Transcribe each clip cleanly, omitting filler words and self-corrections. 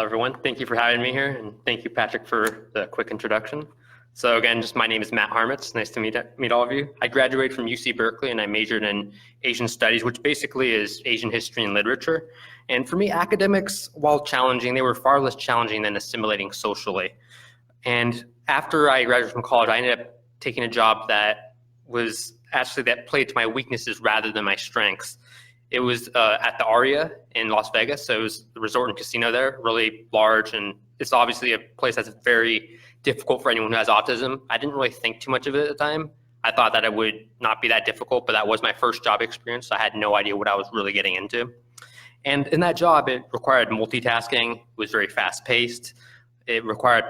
Hello, everyone. Thank you for having me here, and thank you, Patrick, for the quick introduction. So again, my name is Matt Harmitz. Nice to meet all of you. I graduated from UC Berkeley, and I majored in Asian Studies, which basically is Asian history and literature. And for me, academics, while challenging, they were far less challenging than assimilating socially. And after I graduated from college, I ended up taking a job that played to my weaknesses rather than my strengths. It was at the Aria in Las Vegas. So it was the resort and casino there, really large. And it's obviously a place that's very difficult for anyone who has autism. I didn't really think too much of it at the time. I thought that it would not be that difficult, but that was my first job experience. So I had no idea what I was really getting into. And in that job, it required multitasking. It was very fast paced. It required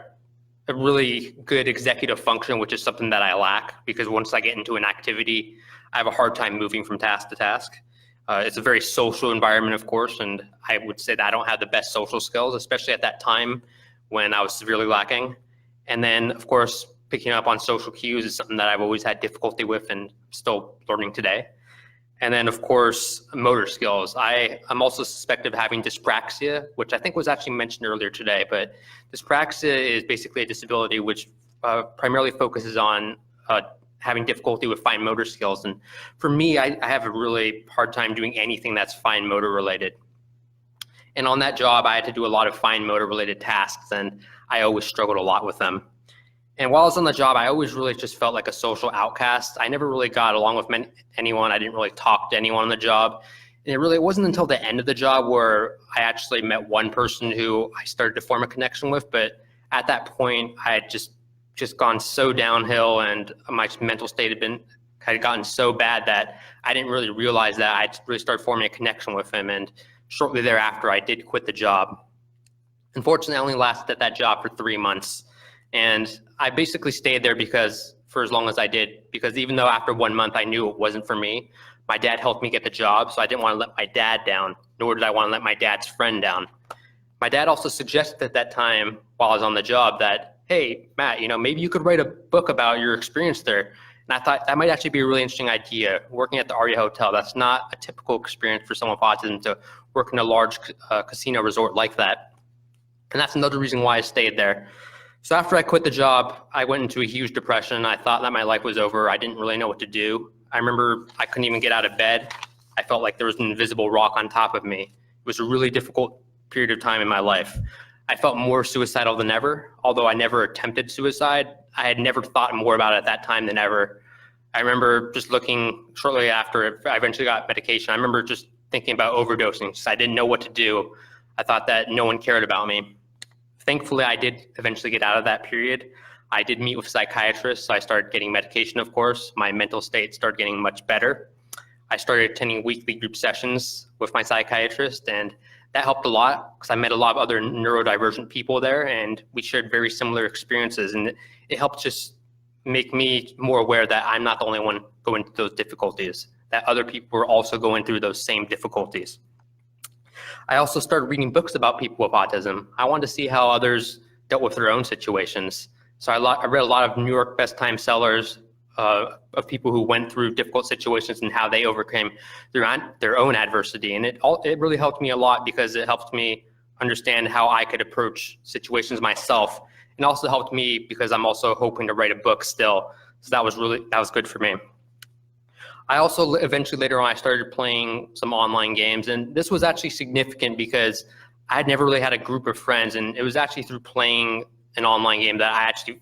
a really good executive function, which is something that I lack because once I get into an activity, I have a hard time moving from task to task. It's a very social environment, of course, and I would say that I don't have the best social skills, especially at that time when I was severely lacking. And then, of course, picking up on social cues is something that I've always had difficulty with and still learning today. And then, of course, motor skills. I'm also suspected of having dyspraxia, which I think was actually mentioned earlier today, but dyspraxia is basically a disability which primarily focuses on having difficulty with fine motor skills. And for me, I have a really hard time doing anything that's fine motor related. And on that job, I had to do a lot of fine motor related tasks, and I always struggled a lot with them. And while I was on the job, I always really just felt like a social outcast. I never really got along with anyone. I didn't really talk to anyone on the job. And it wasn't until the end of the job where I actually met one person who I started to form a connection with. But at that point, I had just gone so downhill, and my mental state had gotten so bad that I didn't really realize that. I really started forming a connection with him, and shortly thereafter, I did quit the job. Unfortunately, I only lasted at that job for 3 months, and I basically stayed there for as long as I did, because even though after 1 month I knew it wasn't for me, my dad helped me get the job, so I didn't want to let my dad down, nor did I want to let my dad's friend down. My dad also suggested at that time, while I was on the job, that, hey, Matt, maybe you could write a book about your experience there. And I thought that might actually be a really interesting idea. Working at the Aria Hotel, that's not a typical experience for someone with autism to work in a large casino resort like that. And that's another reason why I stayed there. So after I quit the job, I went into a huge depression. I thought that my life was over. I didn't really know what to do. I remember I couldn't even get out of bed. I felt like there was an invisible rock on top of me. It was a really difficult period of time in my life. I felt more suicidal than ever. Although I never attempted suicide, I had never thought more about it at that time than ever. I remember just looking shortly after I eventually got medication. I remember just thinking about overdosing. So I didn't know what to do. I thought that no one cared about me. Thankfully, I did eventually get out of that period. I did meet with psychiatrists, so I started getting medication, of course. My mental state started getting much better. I started attending weekly group sessions with my psychiatrist, and that helped a lot because I met a lot of other neurodivergent people there, and we shared very similar experiences, and it helped just make me more aware that I'm not the only one going through those difficulties, that other people were also going through those same difficulties. I also started reading books about people with autism. I wanted to see how others dealt with their own situations. So I read a lot of New York best time sellers of people who went through difficult situations and how they overcame their own adversity. And it really helped me a lot because it helped me understand how I could approach situations myself. And also helped me because I'm also hoping to write a book still. So that was good for me. I also eventually later on, I started playing some online games, and this was actually significant because I had never really had a group of friends, and it was actually through playing an online game that I actually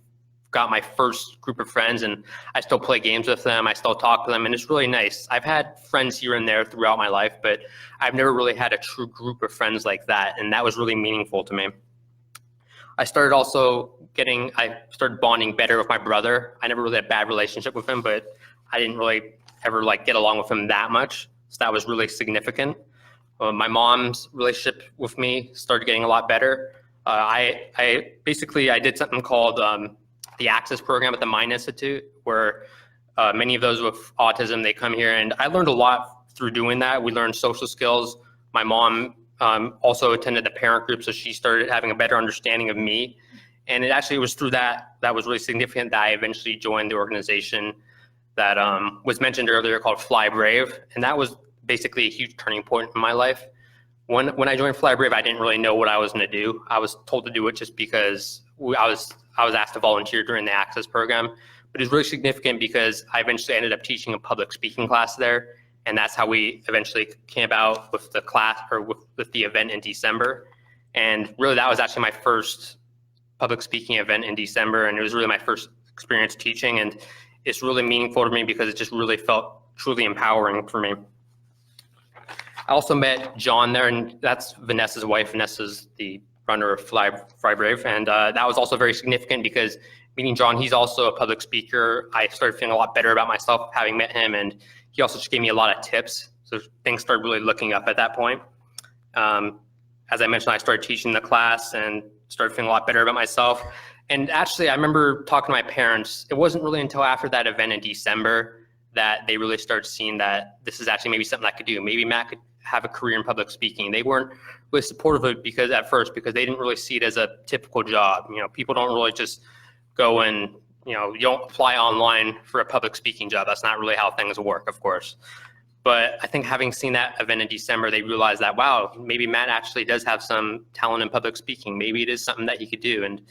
got my first group of friends, and I still play games with them. I still talk to them, and it's really nice. I've had friends here and there throughout my life, but I've never really had a true group of friends like that, and that was really meaningful to me. I started bonding better with my brother. I never really had a bad relationship with him, but I didn't really ever get along with him that much. So that was really significant. My mom's relationship with me started getting a lot better. I did something called the Access program at the Mind Institute, where many of those with autism, they come here, and I learned a lot through doing that. We learned social skills. My mom also attended the parent group, so she started having a better understanding of me. And it actually was through that was really significant that I eventually joined the organization that was mentioned earlier called Fly Brave. And that was basically a huge turning point in my life. When I joined Fly Brave, I didn't really know what I was going to do. I was told to do it just because I was asked to volunteer during the Access program. But it's really significant because I eventually ended up teaching a public speaking class there, and that's how we eventually came about with the class, or with the event in December. And really, that was actually my first public speaking event in December, and it was really my first experience teaching, and it's really meaningful to me because it just really felt truly empowering for me. I also met John there, and that's Vanessa's wife. Vanessa's the runner of Fly Brave, and that was also very significant because meeting John, he's also a public speaker. I started feeling a lot better about myself having met him, and he also just gave me a lot of tips. So things started really looking up at that point. As I mentioned, I started teaching the class and started feeling a lot better about myself. And actually, I remember talking to my parents. It wasn't really until after that event in December that they really started seeing that this is actually maybe something I could do. Maybe Matt could have a career in public speaking. They weren't really supportive of it because they didn't really see it as a typical job. You know, people don't really just go and, you don't apply online for a public speaking job. That's not really how things work, of course. But I think having seen that event in December, they realized that, wow, maybe Matt actually does have some talent in public speaking. Maybe it is something that he could do. And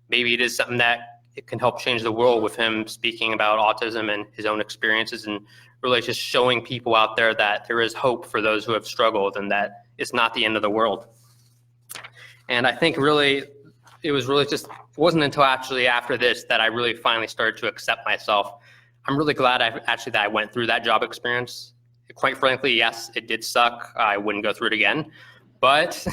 maybe it is something that it can help change the world with him speaking about autism and his own experiences, and really just showing people out there that there is hope for those who have struggled and that it's not the end of the world. And I think really, it wasn't until actually after this that I really finally started to accept myself. I'm really glad that I went through that job experience. Quite frankly, yes, it did suck. I wouldn't go through it again, but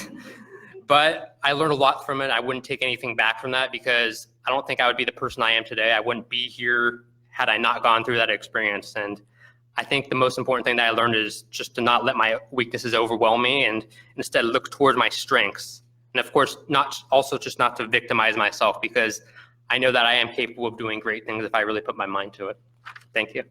I learned a lot from it. I wouldn't take anything back from that because I don't think I would be the person I am today. I wouldn't be here had I not gone through that experience. And I think the most important thing that I learned is just to not let my weaknesses overwhelm me and instead look toward my strengths. And of course, not to victimize myself, because I know that I am capable of doing great things if I really put my mind to it. Thank you.